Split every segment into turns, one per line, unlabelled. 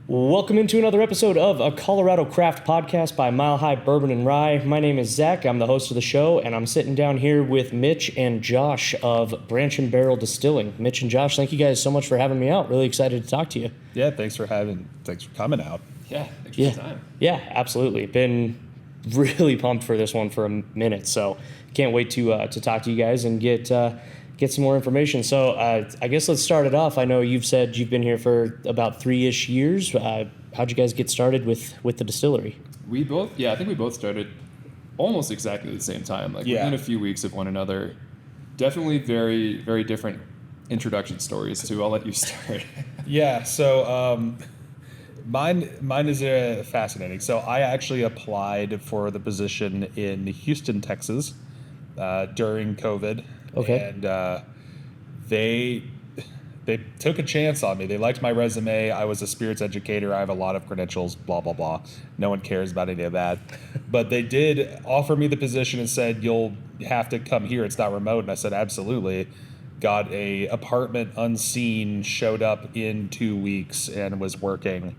Welcome into another episode of a Colorado Craft Podcast by Mile High Bourbon and Rye. My name is Zach. I'm the host of the show, and I'm sitting down here with Mitch and Josh of Branch and Barrel Distilling. Mitch and Josh, thank you guys so much for having me out. Really excited to talk to you.
Yeah, thanks for coming out.
Yeah, thanks for your time.
Yeah, absolutely. Been really pumped for this one for a minute, so can't wait to talk to you guys and get some more information. So I guess let's start it off. I know you've said you've been here for about 3-ish years. How'd you guys get started with the distillery?
I think we both started almost exactly at the same time, within a few weeks of one another. Definitely very, very different introduction stories too. I'll let you start.
Yeah, so mine is fascinating. So I actually applied for the position in Houston, Texas during COVID.
Okay.
And they took a chance on me. They liked my resume. I was a spirits educator. I have a lot of credentials, blah, blah, blah. No one cares about any of that. But they did offer me the position and said, you'll have to come here. It's not remote. And I said, absolutely. Got a apartment unseen, showed up in 2 weeks, and was working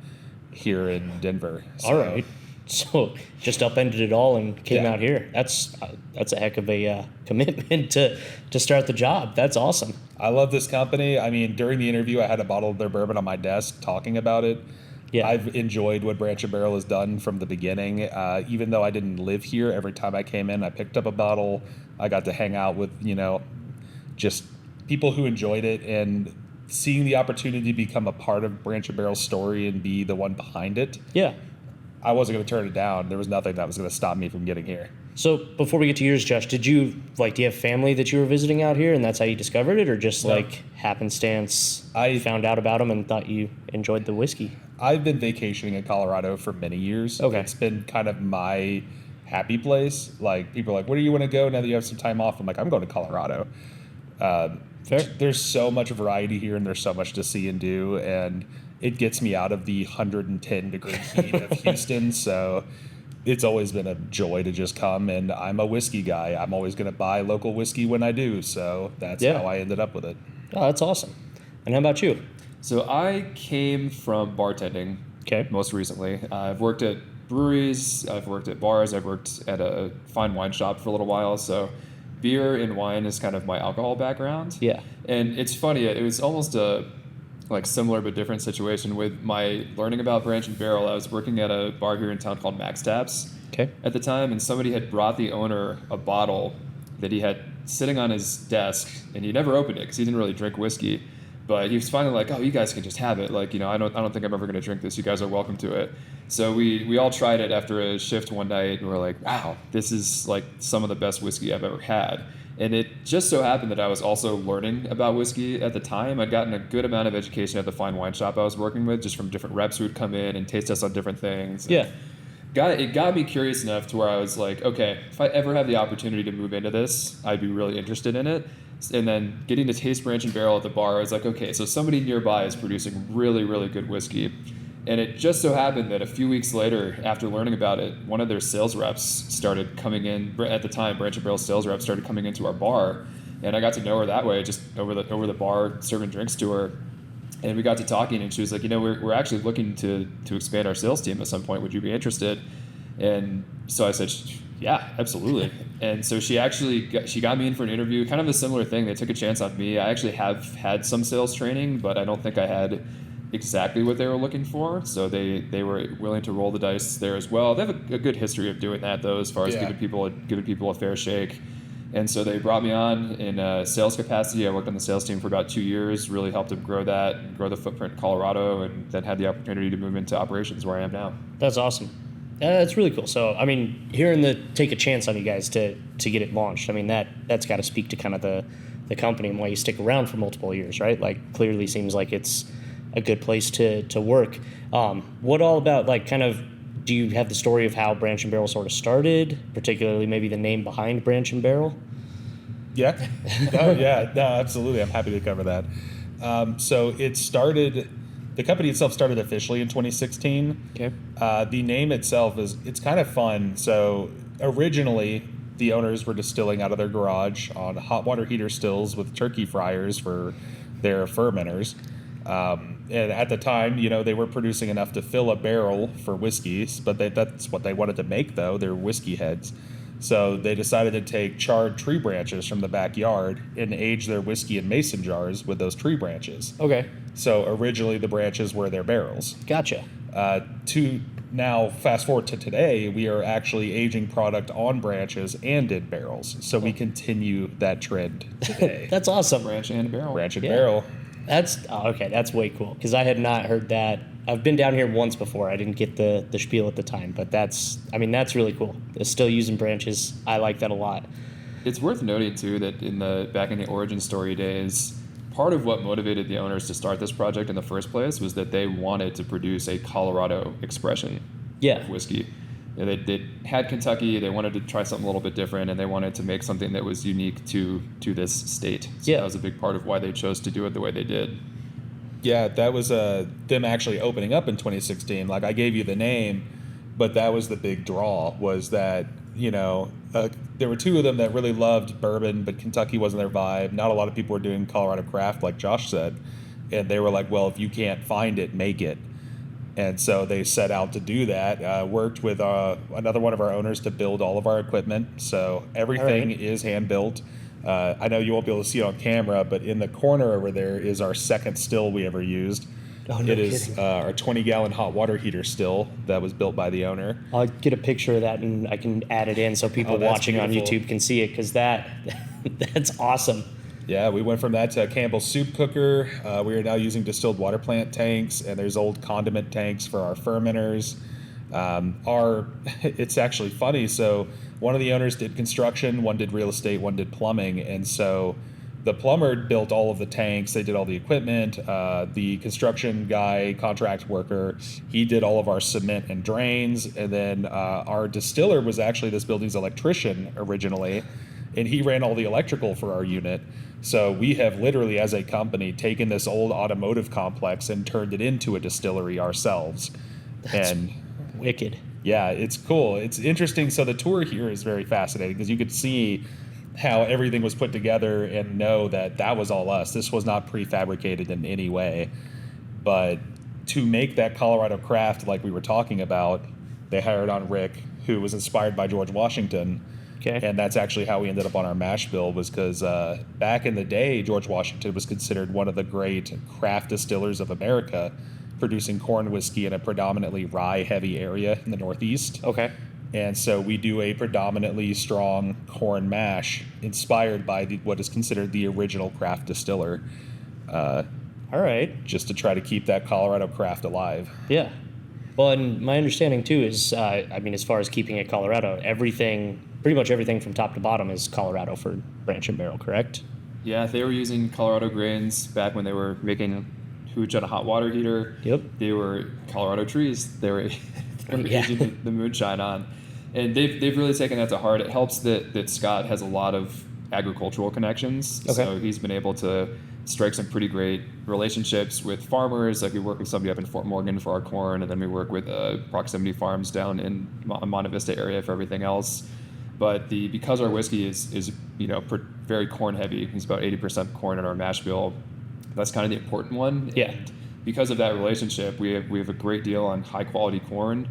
here in Denver.
So, all right. So just upended it all and came out here. That's a heck of a commitment to start the job. That's awesome.
I love this company. I mean, during the interview, I had a bottle of their bourbon on my desk talking about it. Yeah. I've enjoyed what Branch and Barrel has done from the beginning. Even though I didn't live here, every time I came in, I picked up a bottle. I got to hang out with, just people who enjoyed it, and seeing the opportunity to become a part of Branch and Barrel's story and be the one behind it.
Yeah.
I wasn't going to turn it down. There was nothing that was going to stop me from getting here.
So before we get to yours, Josh, do you have family that you were visiting out here and that's how you discovered it, or just happenstance? I found out about them and thought you enjoyed the whiskey.
I've been vacationing in Colorado for many years.
Okay.
It's been kind of my happy place. Like, people are like, where do you want to go now that you have some time off? I'm like, I'm going to Colorado.
Fair.
There's so much variety here and there's so much to see and do, and it gets me out of the 110 degree heat of Houston. So it's always been a joy to just come, and I'm a whiskey guy. I'm always going to buy local whiskey when I do. So that's how I ended up with it.
Oh, that's awesome. And how about you?
So I came from bartending.
Okay.
Most recently. I've worked at breweries. I've worked at bars. I've worked at a fine wine shop for a little while. So beer and wine is kind of my alcohol background.
Yeah.
And it's funny. It was almost a similar but different situation with my learning about Branch and Barrel. I was working at a bar here in town called Max Taps at the time, and somebody had brought the owner a bottle that he had sitting on his desk, and he never opened it because he didn't really drink whiskey. But he was finally like, "Oh, you guys can just have it. I don't think I'm ever going to drink this. You guys are welcome to it." So we all tried it after a shift one night, and we're like, "Wow, this is some of the best whiskey I've ever had." And it just so happened that I was also learning about whiskey at the time. I'd gotten a good amount of education at the fine wine shop I was working with, just from different reps who would come in and taste test on different things.
Yeah.
It got me curious enough to where I was like, okay, if I ever have the opportunity to move into this, I'd be really interested in it. And then getting to taste Branch and Barrel at the bar, I was like, okay, so somebody nearby is producing really, really good whiskey. And it just so happened that a few weeks later, after learning about it, one of their sales reps started coming in. At the time, Branch and Barrel sales reps started coming into our bar, and I got to know her that way, just over the bar, serving drinks to her. And we got to talking, and she was like, we're actually looking to expand our sales team at some point. Would you be interested? And so I said, yeah, absolutely. And so she got me in for an interview, kind of a similar thing. They took a chance on me. I actually have had some sales training, but I don't think I had exactly what they were looking for, so they were willing to roll the dice there as well. They have a good history of doing that, though, as far as giving people a fair shake. And so they brought me on in a sales capacity. I worked on the sales team for about 2 years, really helped them grow the footprint in Colorado, and then had the opportunity to move into operations where I am now.
That's awesome. That's really cool. So, I mean, hearing take a chance on you guys to get it launched, I mean, that's got to speak to kind of the company and why you stick around for multiple years, right? Clearly seems like it's a good place to work. What all about, do you have the story of how Branch and Barrel sort of started, particularly maybe the name behind Branch and Barrel?
Yeah. No, absolutely. I'm happy to cover that. So the company itself started officially in 2016.
Okay.
The name itself it's kind of fun. So originally, the owners were distilling out of their garage on hot water heater stills with turkey fryers for their fermenters. and at the time, they were producing enough to fill a barrel for whiskeys, but that's what they wanted to make, though. They're whiskey heads. So they decided to take charred tree branches from the backyard and age their whiskey in mason jars with those tree branches.
Okay.
So originally the branches were their barrels.
Gotcha.
To now, fast forward to today, we are actually aging product on branches and in barrels. So we continue that trend today.
That's awesome.
Branch and barrel.
Branch and
Yeah.
barrel.
That's okay. That's way cool because I had not heard that. I've been down here once before. I didn't get the spiel at the time, but that's really cool. They're still using branches. I like that a lot.
It's worth noting too that back in the origin story days, part of what motivated the owners to start this project in the first place was that they wanted to produce a Colorado expression of whiskey. They had Kentucky, they wanted to try something a little bit different, and they wanted to make something that was unique to this state. So that was a big part of why they chose to do it the way they did.
Yeah, that was them actually opening up in 2016. Like, I gave you the name, but that was the big draw, was that, there were two of them that really loved bourbon, but Kentucky wasn't their vibe. Not a lot of people were doing Colorado craft, like Josh said. And they were like, well, if you can't find it, make it. And so they set out to do that, worked with another one of our owners to build all of our equipment. So everything is hand-built. I know you won't be able to see it on camera, but in the corner over there is our second still we ever used.
Oh, no
it is
kidding.
Our 20-gallon hot water heater still that was built by the owner.
I'll get a picture of that and I can add it in so people
that's
watching on
beautiful.
YouTube can see it because that's awesome.
Yeah, we went from that to a Campbell's soup cooker. We are now using distilled water plant tanks, and there's old condiment tanks for our fermenters. It's actually funny. So one of the owners did construction, one did real estate, one did plumbing, and so the plumber built all of the tanks. They did all the equipment. The construction guy, contract worker, he did all of our cement and drains, and then our distiller was actually this building's electrician originally, and he ran all the electrical for our unit. So we have literally, as a company, taken this old automotive complex and turned it into a distillery ourselves.
That's
and
wicked.
yeah, it's cool. It's interesting. So the tour here is very fascinating because you could see how everything was put together and know that was all us. This was not prefabricated in any way. But to make that Colorado craft like we were talking about, they hired on Rick, who was inspired by George Washington.
Okay.
And that's actually how we ended up on our mash bill, was because back in the day, George Washington was considered one of the great craft distillers of America, producing corn whiskey in a predominantly rye-heavy area in the Northeast.
Okay.
And so we do a predominantly strong corn mash inspired by what is considered the original craft distiller.
All right.
Just to try to keep that Colorado craft alive.
Yeah. Well, and my understanding too is, as far as keeping it Colorado, pretty much everything from top to bottom is Colorado for branch and barrel, correct?
Yeah, they were using Colorado grains back when they were making hooch on a hot water heater.
Yep.
They were Colorado trees. They were aging the moonshine on. And they've really taken that to heart. It helps that Scott has a lot of agricultural connections.
Okay.
So he's been able to strike some pretty great relationships with farmers. Like we work with somebody up in Fort Morgan for our corn, and then we work with Proximity Farms down in Monte Vista area for everything else. But because our whiskey is very corn heavy, it's about 80% corn in our mash bill. That's kind of the important one.
Yeah.
And because of that relationship, we have a great deal on high quality corn,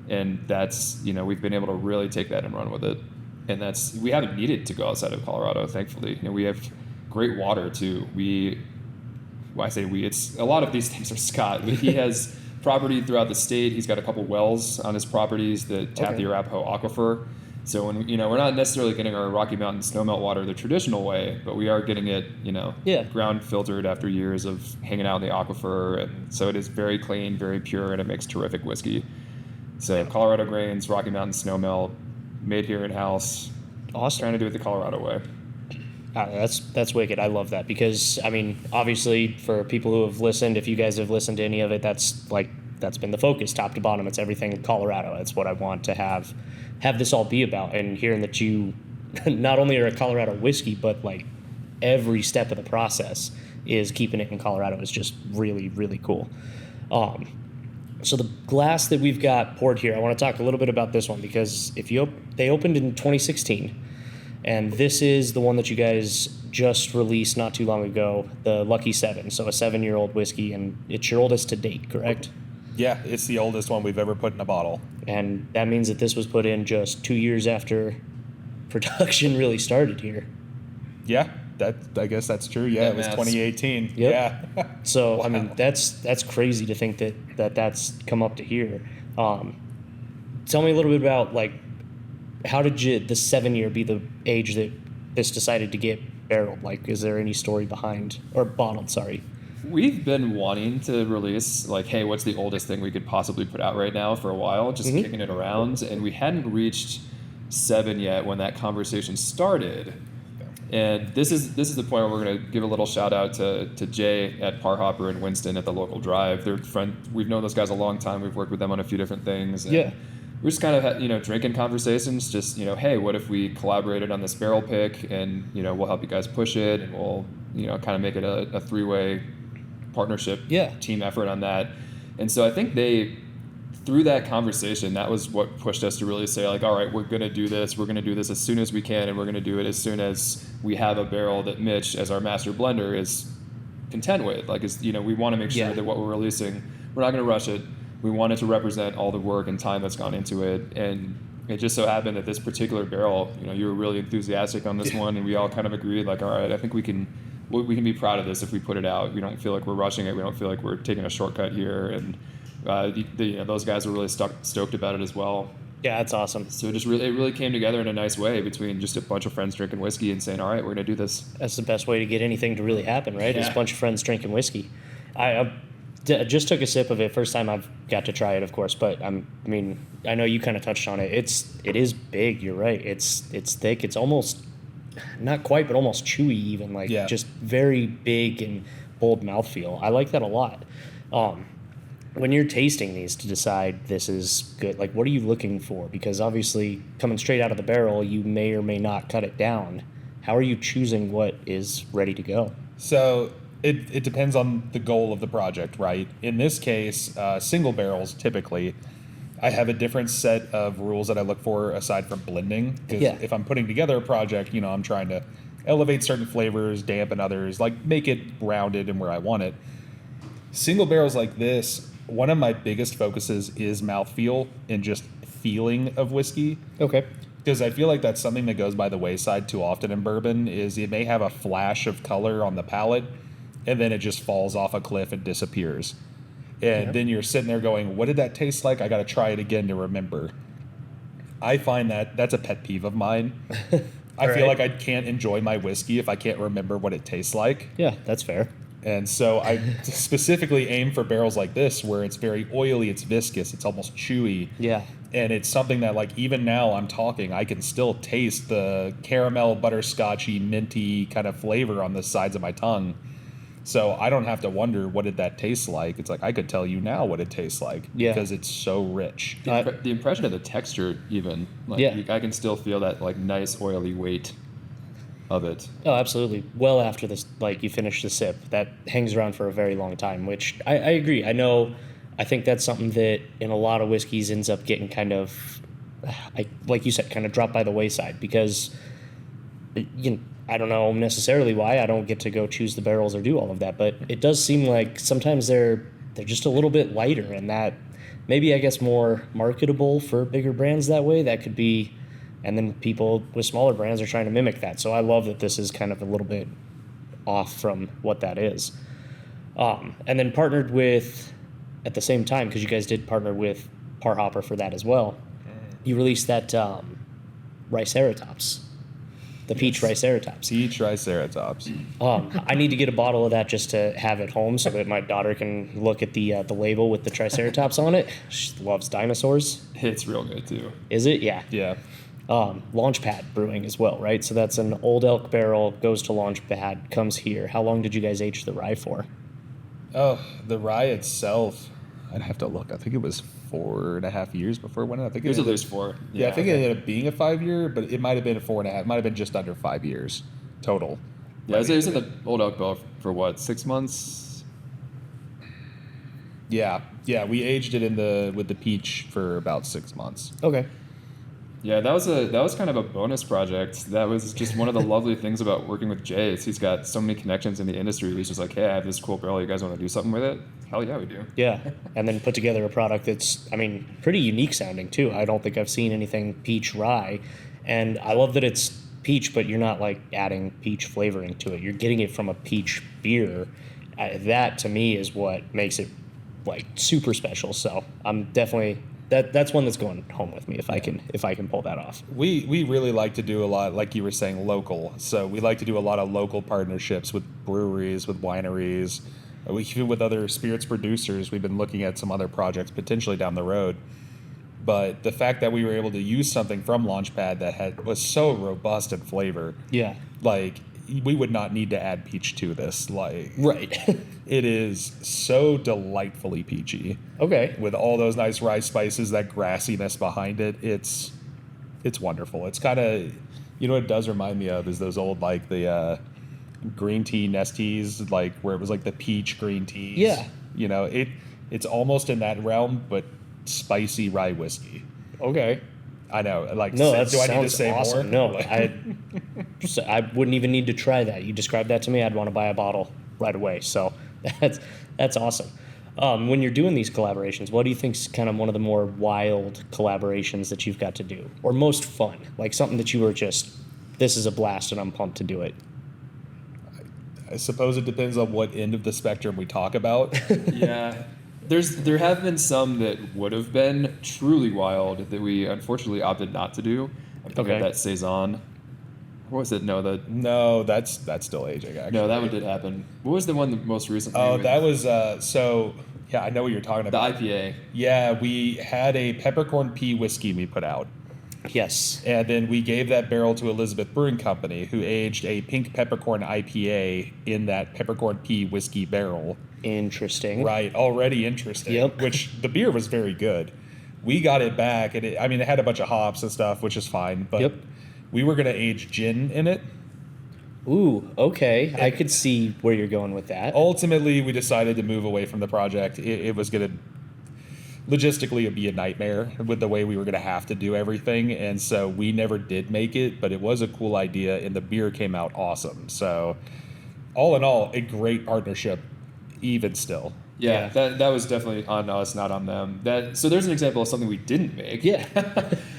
and that's we've been able to really take that and run with it. And we haven't needed to go outside of Colorado, thankfully. We have great water too. It's a lot of these things are Scott. He has property throughout the state. He's got a couple wells on his properties that tap the Arapahoe Aquifer. So when we're not necessarily getting our Rocky Mountain snowmelt water the traditional way, but we are getting it, ground filtered after years of hanging out in the aquifer, and so it is very clean, very pure, and it makes terrific whiskey. So Colorado grains, Rocky Mountain snowmelt, made here in house.
Awesome.
Trying to do it the Colorado way.
That's wicked. I love that because obviously for people who have listened, if you guys have listened to any of it, that's been the focus, top to bottom. It's everything Colorado. That's what I want to have this all be about. And hearing that you not only are a Colorado whiskey, but like every step of the process is keeping it in Colorado is just really, really cool. So the glass that we've got poured here, I want to talk a little bit about this one because they opened in 2016, and this is the one that you guys just released not too long ago the Lucky 7, so a 7-year-old whiskey, and it's your oldest to date, correct?
Yeah, it's the oldest one we've ever put in a bottle.
And that means that this was put in just 2 years after production really started here.
Yeah, I guess that's true. Yeah,
That
it was
maths.
2018.
Yep.
Yeah.
So
Wow.
I mean, that's crazy to think that's come up to here. Tell me a little bit about, like, how did the 7-year be the age that this decided to get barreled? Like, is there any story behind, or bottled? Sorry.
We've been wanting to release, like, hey, what's the oldest thing we could possibly put out right now for a while, just kicking it around, and we hadn't reached 7 yet when that conversation started. And this is the point where we're going to give a little shout out to Jay at Parhopper and Winston at the local drive. They're we've known those guys a long time. We've worked with them on a few different things. And
Yeah.
we're just kind of drinking conversations. Just hey, what if we collaborated on this barrel pick, and we'll help you guys push it, and we'll kind of make it a 3-way partnership, team effort on that. And so I think through that conversation, that was what pushed us to really say, like, all right, we're going to do this. We're going to do this as soon as we can, and we're going to do it as soon as we have a barrel that Mitch, as our master blender, is content with. Like, we want to make sure that what we're releasing, we're not going to rush it. We want it to represent all the work and time that's gone into it. And it just so happened that this particular barrel, you were really enthusiastic on this one, and we all kind of agreed, like, all right, I think we can be proud of this if we put it out. We don't feel like we're rushing it. We don't feel like we're taking a shortcut here. And those guys were really stoked about it as well.
Yeah, that's awesome.
So it really came together in a nice way between just a bunch of friends drinking whiskey and saying, all right, we're going to do this.
That's the best way to get anything to really happen, right? Is a bunch of friends drinking whiskey. I just took a sip of it. First time I've got to try it, of course. But I know you kind of touched on it. It is big. You're right. It's thick. It's almost not quite, but almost chewy even. Like just very big and bold mouthfeel. I like that a lot. When you're tasting these to decide this is good, like, what are you looking for? Because obviously, coming straight out of the barrel, you may or may not cut it down. How are you choosing what is ready to go?
So it depends on the goal of the project, right? In this case, single barrels, typically, I have a different set of rules that I look for aside from blending. Because if I'm putting together a project, I'm trying to elevate certain flavors, dampen others, like make it rounded and where I want it. Single barrels like this, one of my biggest focuses is mouthfeel and just feeling of whiskey.
Okay.
Because I feel like that's something that goes by the wayside too often in bourbon, is it may have a flash of color on the palate, and then it just falls off a cliff and disappears. And then you're sitting there going, what did that taste like? I got to try it again to remember. I find that's a pet peeve of mine. I feel like I can't enjoy my whiskey if I can't remember what it tastes like.
Yeah, that's fair.
And so I specifically aim for barrels like this where it's very oily, it's viscous, it's almost chewy.
Yeah.
And it's something that, like, even now I'm talking, I can still taste the caramel, butterscotchy, minty kind of flavor on the sides of my tongue. So I don't have to wonder, what did that taste like? It's like, I could tell you now what it tastes like because it's so rich.
The impression of the texture, even. Like, I can still feel that, like, nice oily weight of it.
Oh, absolutely. Well, after this, like, you finish the sip, that hangs around for a very long time, which I agree. I think that's something that in a lot of whiskeys ends up getting kind of, like you said, kind of dropped by the wayside because, I don't know necessarily why. I don't get to go choose the barrels or do all of that, but it does seem like sometimes they're just a little bit lighter, and that maybe, I guess, more marketable for bigger brands that way. That could be. And then people with smaller brands are trying to mimic that. So I love that this is kind of a little bit off from what that is. And then partnered with, at the same time, because you guys did partner with Parhopper for that as well, you released that Riceratops, the Peach Riceratops.
Peach Triceratops.
I need to get a bottle of that just to have at home so that my daughter can look at the label with the Triceratops on it. She loves dinosaurs.
It's real good, too.
Is it? Yeah.
Yeah.
Launchpad Brewing as well, right? So that's an Old Elk barrel, goes to Launchpad, comes here. How long did you guys age the rye for?
Oh, the rye itself, I'd have to look. I think it was 4.5 years before it went out. I think
It was at least 4.
Yeah, I think it ended up being a 5-year, but it might have been a 4.5. It might have been just under 5 years total.
Yeah, it was in the Old Elk barrel for what, 6 months?
Yeah. We aged it with the peach for about 6 months.
Okay.
Yeah, that was kind of a bonus project. That was just one of the lovely things about working with Jay is he's got so many connections in the industry. He's just like, hey, I have this cool barrel. You guys want to do something with it? Hell yeah, we do.
Yeah, and then put together a product that's, I mean, pretty unique sounding too. I don't think I've seen anything peach rye, and I love that it's peach, but you're not like adding peach flavoring to it. You're getting it from a peach beer. That to me is what makes it like super special. So I'm definitely that's one that's going home with me if I can pull that off.
We really like to do a lot, like you were saying, local. So we like to do a lot of local partnerships with breweries, with wineries, even with other spirits producers. We've been looking at some other projects potentially down the road. But the fact that we were able to use something from Launchpad that was so robust in flavor,
Yeah.
like we would not need to add peach to this. Like,
Right.
it is so delightfully peachy.
Okay.
With all those nice rye spices, that grassiness behind it, it's wonderful. It's kind of, you know what it does remind me of is those old, like, the green tea Nesteas, like where it was like the peach green teas.
Yeah.
You know, it's almost in that realm, but spicy rye whiskey.
Okay.
I know. Like,
No, that
do I need to
sounds
say
awesome.
more?
No, I wouldn't even need to try that. You described that to me, I'd want to buy a bottle right away. So that's awesome. When you're doing these collaborations, what do you think's kind of one of the more wild collaborations that you've got to do, or most fun? Like something that you were just, this is a blast and I'm pumped to do it.
I suppose it depends on what end of the spectrum we talk about.
Yeah. There have been some that would have been truly wild that we unfortunately opted not to do. I'm thinking of
Okay.
that Saison. What was it?
No, that's still aging, actually.
No, that one did happen. What was the one that most recently?
Oh, that was, so, yeah, I know what you're talking
the
about.
IPA.
Yeah, we had a peppercorn pea whiskey we put out.
Yes.
And then we gave that barrel to Elizabeth Brewing Company, who aged a pink peppercorn IPA in that peppercorn pea whiskey barrel.
Interesting.
Right, already interesting.
Yep.
Which the beer was very good. We got it back, and it had a bunch of hops and stuff, which is fine. But
Yep.
we were going to age gin in it.
Ooh, okay. I could see where you're going with that.
Ultimately, we decided to move away from the project. It was going to logistically it'd be a nightmare with the way we were going to have to do everything, and so we never did make it, but it was a cool idea and the beer came out awesome. So all in all, a great partnership even still.
Yeah, that was definitely on us, not on them. So there's an example of something we didn't make.
Yeah.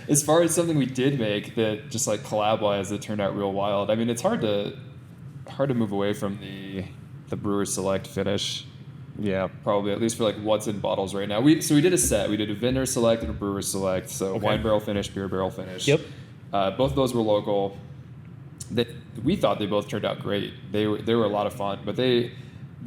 As far as something we did make that just like collab wise that turned out real wild. I mean, it's hard to move away from the Brewer Select finish.
Yeah,
Probably at least for like what's in bottles right now. We did a set. We did a Vintner Select and a Brewer Select. So
Okay.
wine barrel finish, beer barrel finish.
Yep.
Both of those were local. We thought they both turned out great. They were a lot of fun, but the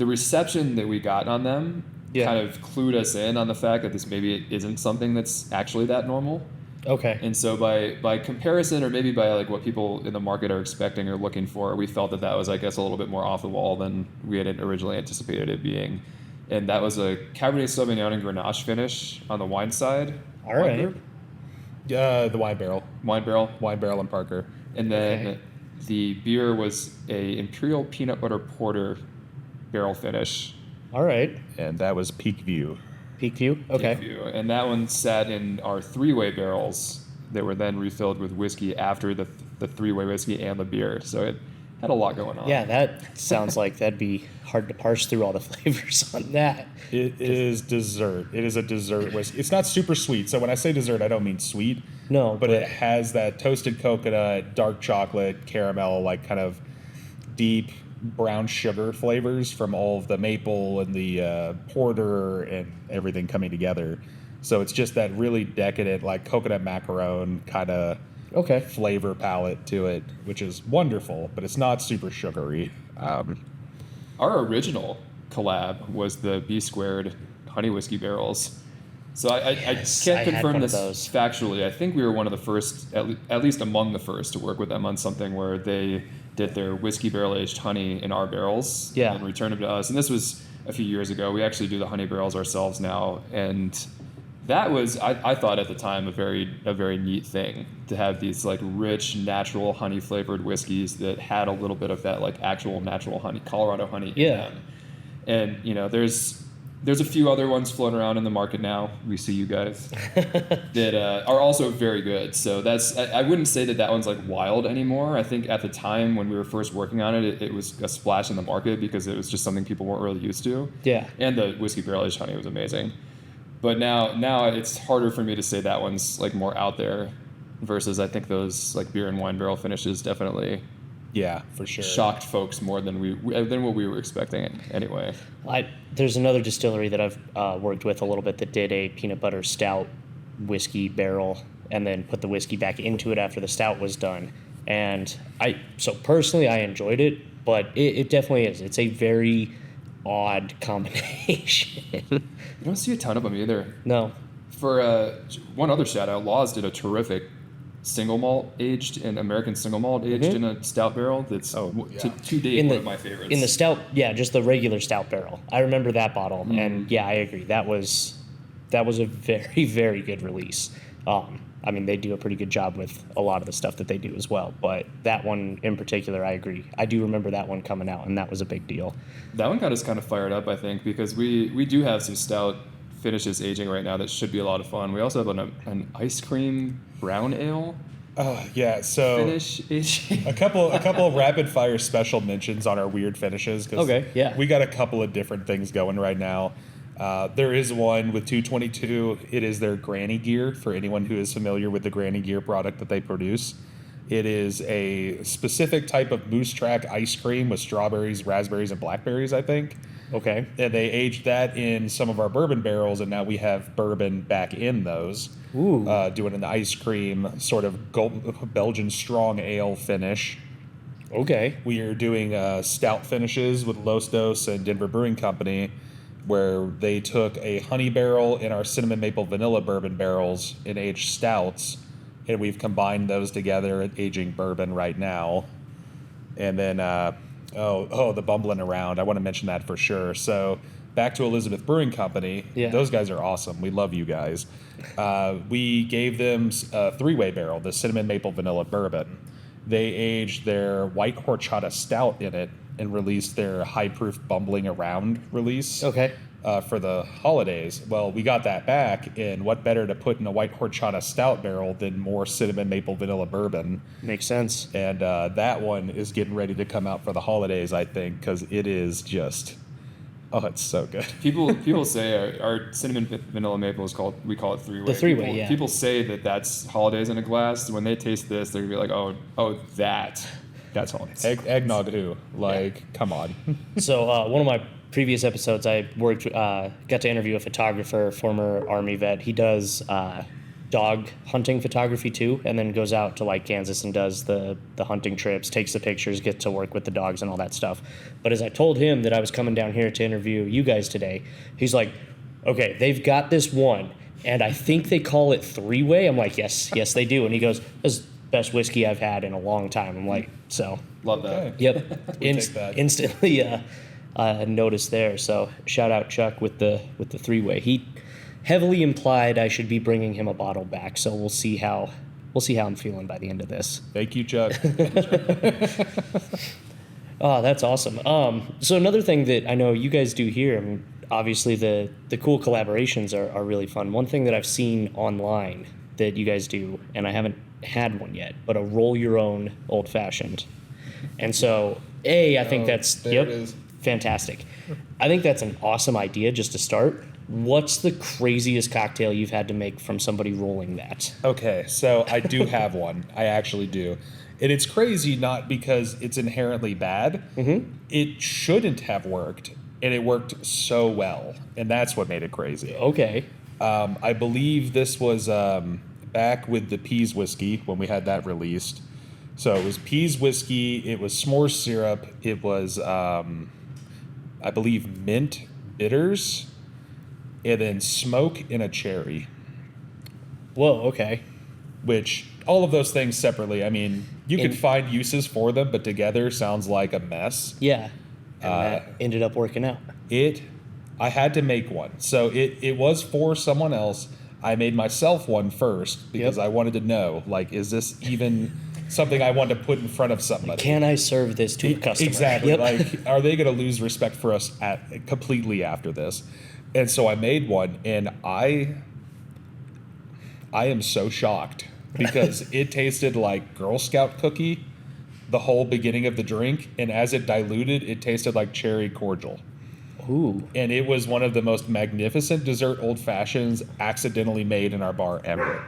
reception that we got on them
Yeah.
kind of clued us in on the fact that this maybe it isn't something that's actually that normal.
Okay.
And so by comparison, or maybe by like what people in the market are expecting or looking for, we felt that was, I guess, a little bit more off the wall than we had originally anticipated it being. And that was a Cabernet Sauvignon and Grenache finish on the wine side.
All right.
Group.
the wine barrel,
Wine barrel.
and Parker.
And then
Okay.
the beer was a Imperial Peanut Butter Porter barrel finish.
All right.
And that was Peak View.
Peak view. Okay.
View. And that one sat in our three-way barrels that were then refilled with whiskey after the three-way whiskey and the beer. So it had a lot going on.
Yeah, that sounds like that'd be hard to parse through all the flavors on that.
It is dessert. It is a dessert whiskey. It's not super sweet. So when I say dessert, I don't mean sweet.
No,
But it has that toasted coconut, dark chocolate, caramel, like kind of deep brown sugar flavors from all of the maple and the porter and everything coming together. So it's just that really decadent, like coconut macaron kind of
Okay.
flavor palette to it, which is wonderful, but it's not super sugary.
Our original collab was the B Squared honey whiskey barrels. So I
Yes,
can't
I had
confirm
one of
this
those.
factually. I think we were one of the first, at least among the first, to work with them on something where they did their whiskey barrel aged honey in our barrels
Yeah.
and returned them to us. And this was a few years ago. We actually do the honey barrels ourselves now, and that was I thought at the time a very neat thing to have these like rich natural honey flavored whiskeys that had a little bit of that like actual natural honey, Colorado honey
Yeah.
in them. And there's There's a few other ones floating around in the market now. We see you guys that are also very good. So I wouldn't say that one's like wild anymore. I think at the time when we were first working on it, it was a splash in the market because it was just something people weren't really used to.
Yeah.
And the whiskey barrel aged honey was amazing. But now it's harder for me to say that one's like more out there versus I think those like beer and wine barrel finishes definitely
Yeah, for sure.
shocked folks more than what we were expecting anyway.
There's another distillery that I've worked with a little bit that did a peanut butter stout whiskey barrel and then put the whiskey back into it after the stout was done. And so personally, I enjoyed it, but it definitely is. It's a very odd combination.
You don't see a ton of them either.
No.
For one other shout out, Laws did a terrific single malt aged and American single malt aged in a stout barrel. That's to date one of my favorites.
In the stout, just the regular stout barrel. I remember that bottle, and I agree. That was a very, very good release. I mean, they do a pretty good job with a lot of the stuff that they do as well. But that one in particular, I agree. I do remember that one coming out, and that was a big deal.
That one got us kind of fired up, I think, because we do have some stout finishes aging right now that should be a lot of fun. We also have an ice cream brown ale.
Oh yeah, so
finish aging.
a couple rapid fire special mentions on our weird finishes.
Okay, yeah.
We got a couple of different things going right now. There is one with 222. It is their Granny Gear for anyone who is familiar with the Granny Gear product that they produce. It is a specific type of moose track ice cream with strawberries, raspberries, and blackberries, I think.
Okay.
And they aged that in some of our bourbon barrels, and now we have bourbon back in those.
Ooh.
Doing an ice cream sort of Belgian strong ale finish.
Okay.
We are doing stout finishes with Los Dos and Denver Brewing Company, where they took a honey barrel in our cinnamon maple vanilla bourbon barrels and aged stouts, and we've combined those together and aging bourbon right now. And then the bumbling around, I want to mention that for sure. So back to Elizabeth Brewing Company.
Yeah.
Those guys are awesome. We love you guys. We gave them a three-way barrel, the cinnamon maple vanilla bourbon. They aged their white horchata stout in it and released their high proof bumbling around release.
Okay.
For the holidays. Well, we got that back, and what better to put in a white horchata stout barrel than more cinnamon maple vanilla bourbon?
Makes sense.
And that one is getting ready to come out for the holidays, I think, because it is just, it's so good.
People say our cinnamon vanilla maple we call it three-way.
The three-way, yeah.
People say that's holidays in a glass. When they taste this, they're going to be like, oh, that's holidays.
Eggnog who? Come on.
So one of my previous episodes, I got to interview a photographer, former Army vet. He does dog hunting photography too, and then goes out to Kansas and does the hunting trips, takes the pictures, gets to work with the dogs and all that stuff. But as I told him that I was coming down here to interview you guys today, he's like, okay, they've got this one, and I think they call it three-way. I'm like, yes, they do. And he goes, this is the best whiskey I've had in a long time. I'm like, so.
Love that.
Okay.
Yep.
Take that.
Instantly noticed there. So shout out Chuck with the three-way. He heavily implied I should be bringing him a bottle back. So we'll see how I'm feeling by the end of this.
Thank you, Chuck.
Oh, that's awesome. So another thing that I know you guys do here, I mean, obviously the cool collaborations are really fun. One thing that I've seen online that you guys do, and I haven't had one yet, but a roll your own old fashioned. And so I think that's
there it is.
Fantastic. I think that's an awesome idea just to start. What's the craziest cocktail you've had to make from somebody rolling that?
Okay, so I do have one. I actually do. And it's crazy not because it's inherently bad.
Mm-hmm.
It shouldn't have worked, and it worked so well. And that's what made it crazy.
Okay.
I believe this was back with the Peas whiskey when we had that released. So it was Peas whiskey, it was s'more syrup, it was, I believe, mint bitters, and then smoke in a cherry.
Whoa, okay.
Which, all of those things separately, I mean, you could find uses for them, but together sounds like a mess.
Yeah. And that ended up working out.
I had to make one. So it was for someone else. I made myself one first because I wanted to know, is this even something I want to put in front of somebody?
Can I serve this to a customer?
Exactly.
Yep.
Are they going to lose respect for us completely after this? And so I made one, and I am so shocked because it tasted like Girl Scout cookie the whole beginning of the drink, and as it diluted, it tasted like cherry cordial.
Ooh.
And it was one of the most magnificent dessert old fashions accidentally made in our bar ever.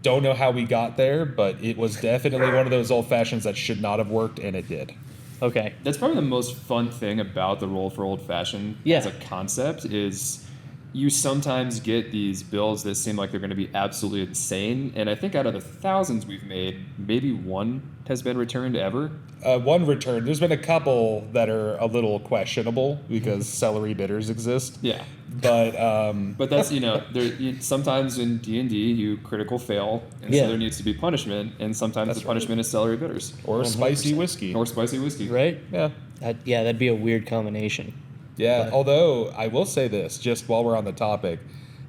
Don't know how we got there, but it was definitely one of those old fashions that should not have worked, and it did.
Okay.
That's probably the most fun thing about the roll for old fashioned as a concept is you sometimes get these bills that seem like they're going to be absolutely insane. And I think out of the thousands we've made, maybe one has been returned ever.
One return. There's been a couple that are a little questionable because celery bitters exist.
Yeah.
But
that's, sometimes in D&D you critical fail, and so there needs to be punishment, and sometimes the punishment is celery bitters.
Or spicy whiskey.
Or spicy whiskey.
Right?
Yeah.
That'd be a weird combination.
Yeah,
But-
although I will say this, just while we're on the topic,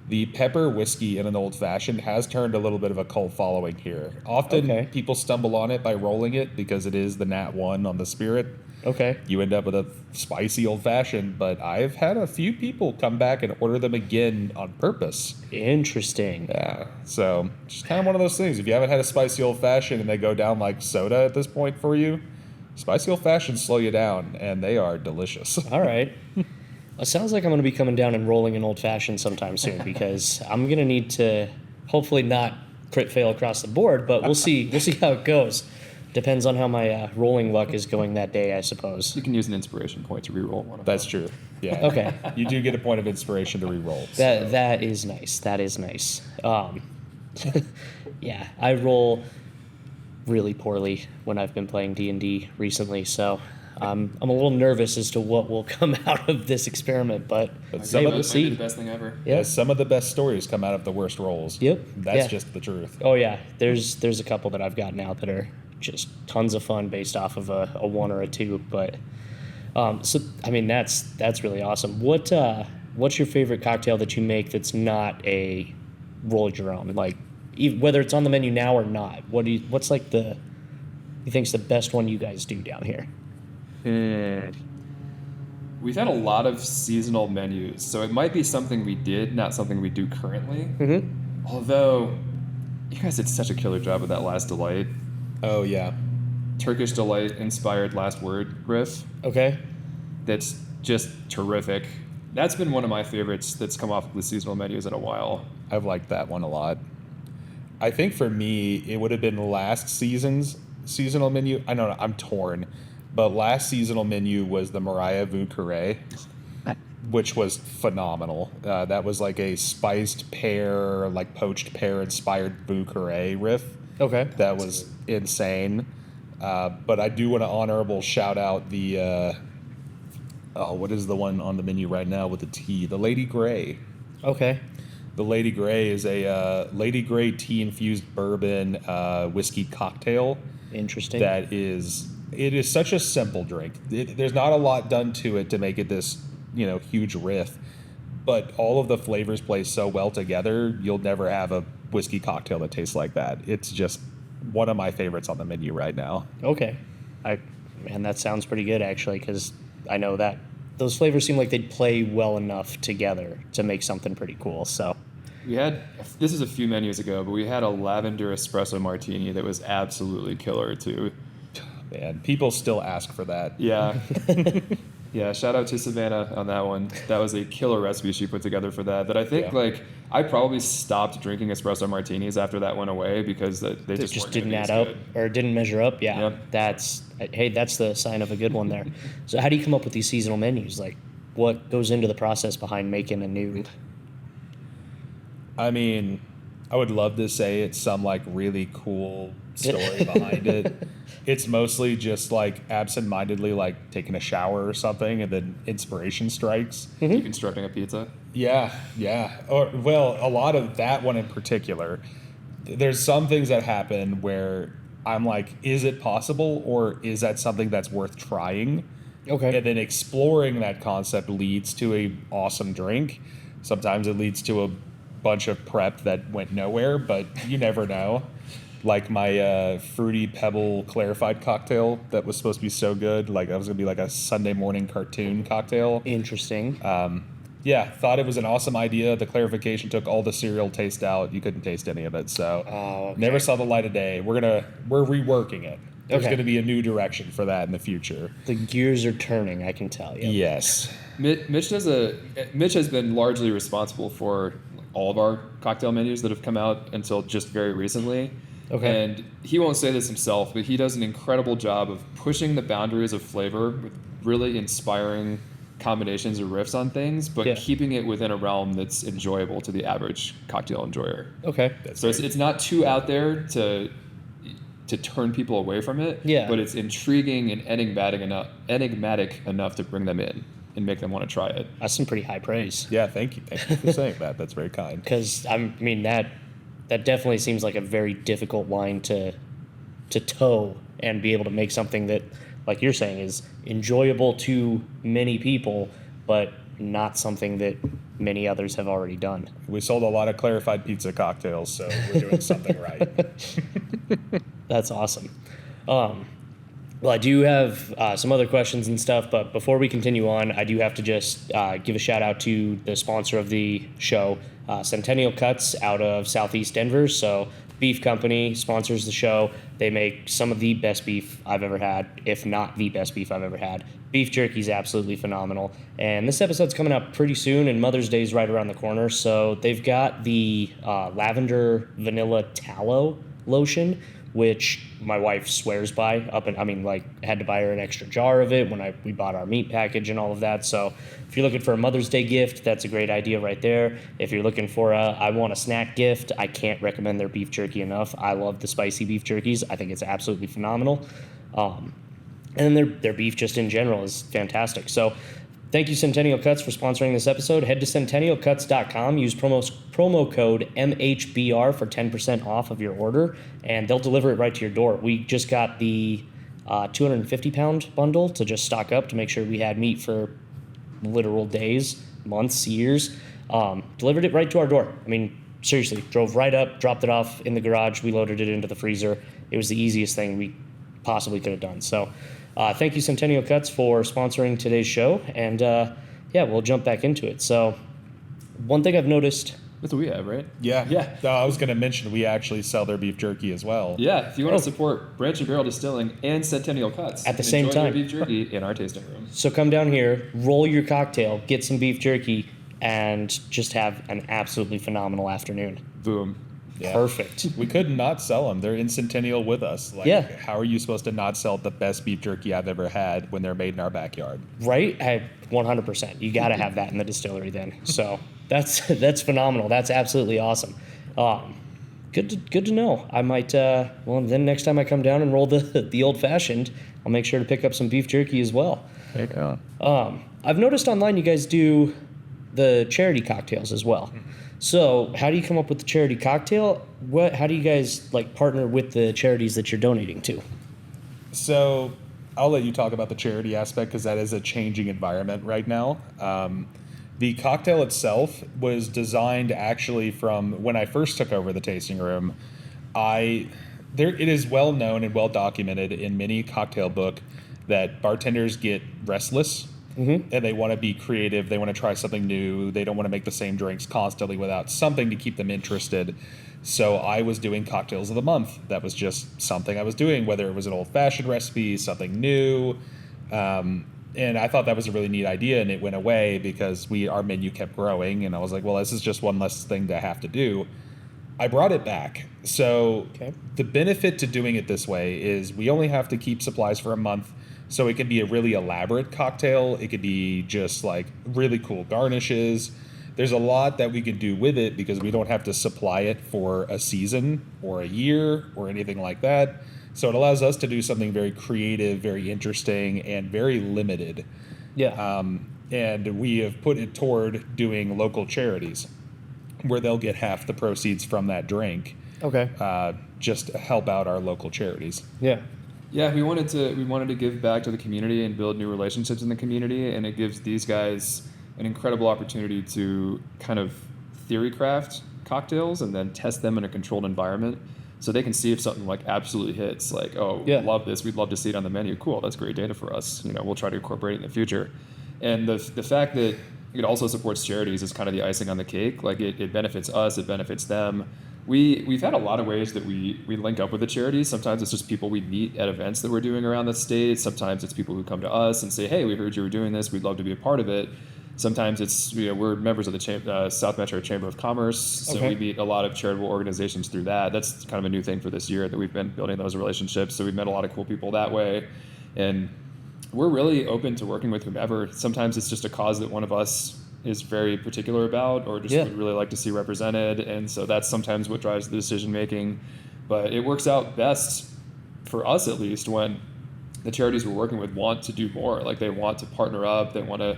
the pepper whiskey in an old fashioned has turned a little bit of a cult following here. Often people stumble on it by rolling it because it is the Nat 1 on the spirit.
Okay.
You end up with a spicy old fashioned, but I've had a few people come back and order them again on purpose.
Interesting.
Yeah, so just kind of one of those things. If you haven't had a spicy old fashioned and they go down like soda at this point for you, spicy old fashions slow you down, and they are delicious.
All right. It sounds like I'm going to be coming down and rolling an old fashioned sometime soon because I'm going to need to hopefully not crit fail across the board, but we'll see. We'll see how it goes. Depends on how my rolling luck is going that day, I suppose.
You can use an inspiration point to reroll one of them.
That's true. Yeah.
Okay.
You do get a point of inspiration to re-roll.
That is nice. That is nice. Yeah, I roll really poorly when I've been playing D&D recently, so I'm a little nervous as to what will come out of this experiment, but
some
hey,
of
we'll
Might be the
see.
best thing ever.
Yeah.
Some of the best stories come out of the worst rolls.
Yep.
That's
Yeah.
just the truth.
Oh yeah, there's a couple that I've gotten out that are just tons of fun based off of a 1 or a 2, but so I mean that's really awesome. What's your favorite cocktail that you make that's not a roll your own? Like whether it's on the menu now or not. What's like you think's the best one you guys do down here?
We've had a lot of seasonal menus, so it might be something we did, not something we do currently.
Mm-hmm.
Although, you guys did such a killer job with that last delight.
Oh, yeah.
Turkish delight inspired last word riff.
Okay.
That's just terrific. That's been one of my favorites that's come off of the seasonal menus in a while.
I've liked that one a lot. I think for me, it would have been last season's seasonal menu. I don't know, I'm torn. But last seasonal menu was the Mariah Vu Carré, which was phenomenal. That was like a spiced pear, like poached pear inspired Vu Carré riff.
Okay.
That was insane. But I do want to honorable shout out the what is the one on the menu right now with the tea? The Lady Grey.
Okay.
The Lady Grey is a Lady Grey tea infused bourbon whiskey cocktail.
Interesting.
It is such a simple drink. There's not a lot done to it to make it this huge riff, but all of the flavors play so well together. You'll never have a whiskey cocktail that tastes like that. It's just one of my favorites on the menu right now.
Okay. Man, that sounds pretty good actually, because I know that those flavors seem like they'd play well enough together to make something pretty cool. So
This is a few menus ago, but we had a lavender espresso martini that was absolutely killer too.
Man, people still ask for that.
Yeah. Yeah, shout out to Savannah on that one. That was a killer recipe she put together for that. That I think, I probably stopped drinking espresso martinis after that went away because they just weren't
didn't
gonna
add
be
up
as good.
or didn't measure up. Yeah,
Yep.
that's the sign of a good one there. So how do you come up with these seasonal menus? Like, what goes into the process behind making a new?
I mean, I would love to say it's some like really cool story behind it. It's mostly just like absentmindedly like taking a shower or something, and then inspiration strikes.
Deconstructing a pizza.
Yeah. Or well, a lot of that one in particular. There's some things that happen where I'm like, is it possible, or is that something that's worth trying?
Okay.
And then exploring that concept leads to a awesome drink. Sometimes it leads to a bunch of prep that went nowhere, but you never know. Like my fruity pebble clarified cocktail that was supposed to be so good. Like that was gonna be like a Sunday morning cartoon cocktail.
Interesting.
Yeah, thought it was an awesome idea. The clarification took all the cereal taste out. You couldn't taste any of it. So
Okay.
never saw the light of day. We're reworking it. There's
Okay.
gonna be a new direction for that in the future.
The gears are turning, I can tell you.
Yes.
Mitch has been largely responsible for all of our cocktail menus that have come out until just very recently.
Okay.
And he won't say this himself, but he does an incredible job of pushing the boundaries of flavor with really inspiring combinations or riffs on things, but
Yeah.
keeping it within a realm that's enjoyable to the average cocktail enjoyer.
Okay.
So it's not too out there to turn people away from it,
Yeah.
but it's intriguing and enigmatic enough to bring them in and make them want to try it.
That's some pretty high praise.
Yeah, thank you. Thank you for saying that. That's very kind.
Because that definitely seems like a very difficult line to toe and be able to make something that, like you're saying, is enjoyable to many people, but not something that many others have already done.
We sold a lot of clarified pizza cocktails, so we're doing something right.
That's awesome. Well, I do have some other questions and stuff, but before we continue on, I do have to just give a shout out to the sponsor of the show, Centennial Cuts out of Southeast Denver. So, beef company sponsors the show. They make some of the best beef I've ever had, if not the best beef I've ever had. Beef jerky is absolutely phenomenal. And this episode's coming up pretty soon, and Mother's Day is right around the corner. So, they've got the lavender vanilla tallow lotion, which my wife swears by. Had to buy her an extra jar of it when we bought our meat package and all of that. So if you're looking for a Mother's Day gift, that's a great idea right there. If you're looking for I want a snack gift, I can't recommend their beef jerky enough. I love the spicy beef jerkies. I think it's absolutely phenomenal. And then their beef just in general is fantastic. So thank you, Centennial Cuts, for sponsoring this episode. Head to centennialcuts.com. Use promo code MHBR for 10% off of your order, and they'll deliver it right to your door. We just got the 250-pound bundle to just stock up to make sure we had meat for literal days, months, years. Delivered it right to our door. I mean, seriously, drove right up, dropped it off in the garage. We loaded it into the freezer. It was the easiest thing we possibly could have done. So thank you, Centennial Cuts, for sponsoring today's show. And we'll jump back into it. So one thing I've noticed.
That's what we have, right?
Yeah.
Yeah.
I was going to mention we actually sell their beef jerky as well.
Yeah, if you want to support Branch and Barrel Distilling and Centennial Cuts
At the same
enjoy their
time.
beef jerky in our tasting room.
So come down here, roll your cocktail, get some beef jerky, and just have an absolutely phenomenal afternoon.
Boom.
Yeah.
Perfect.
We could not sell them. They're in Centennial with us. Like,
Yeah.
How are you supposed to not sell the best beef jerky I've ever had when they're made in our backyard?
Right? 100%. You got to have that in the distillery then. So that's phenomenal. That's absolutely awesome. Good to know. I might, then next time I come down and roll the old fashioned, I'll make sure to pick up some beef jerky as well.
There you go.
I've noticed online you guys do the charity cocktails as well. So how do you come up with the charity cocktail? How do you guys partner with the charities that you're donating to?
So I'll let you talk about the charity aspect because that is a changing environment right now. The cocktail itself was designed actually from when I first took over the tasting room. It is well known and well documented in many cocktail book that bartenders get restless. Mm-hmm. And they want to be creative. They want to try something new. They don't want to make the same drinks constantly without something to keep them interested. So I was doing cocktails of the month. That was just something I was doing, whether it was an old-fashioned recipe, something new. And I thought that was a really neat idea, and it went away because our menu kept growing. And I was like, well, this is just one less thing to have to do. I brought it back. So The benefit to doing it this way is we only have to keep supplies for a month. So it could be a really elaborate cocktail. It could be just really cool garnishes. There's a lot that we can do with it because we don't have to supply it for a season or a year or anything like that. So it allows us to do something very creative, very interesting, and very limited.
Yeah.
And we have put it toward doing local charities where they'll get half the proceeds from that drink.
Okay.
Just to help out our local charities.
Yeah.
Yeah, we wanted to give back to the community and build new relationships in the community, and it gives these guys an incredible opportunity to kind of theory craft cocktails and then test them in a controlled environment. so they can see if something like absolutely hits, like, oh,
Yeah.
love this, we'd love to see it on the menu. Cool, that's great data for us. We'll try to incorporate it in the future. And the fact that it also supports charities is kind of the icing on the cake. Like it benefits us, it benefits them. We've had a lot of ways that we link up with the charities. Sometimes it's just people we meet at events that we're doing around the state. Sometimes it's people who come to us and say, hey, we heard you were doing this, we'd love to be a part of it. Sometimes it's, we're members of the South Metro Chamber of Commerce, so
Okay.
we meet a lot of charitable organizations through that. That's kind of a new thing for this year, that we've been building those relationships. So we've met a lot of cool people that way. And we're really open to working with whomever. Sometimes it's just a cause that one of us is very particular about, or just
Yeah.
would really like to see represented. And so that's sometimes what drives the decision making. But it works out best, for us at least, when the charities we're working with want to do more. Like they want to partner up, they want to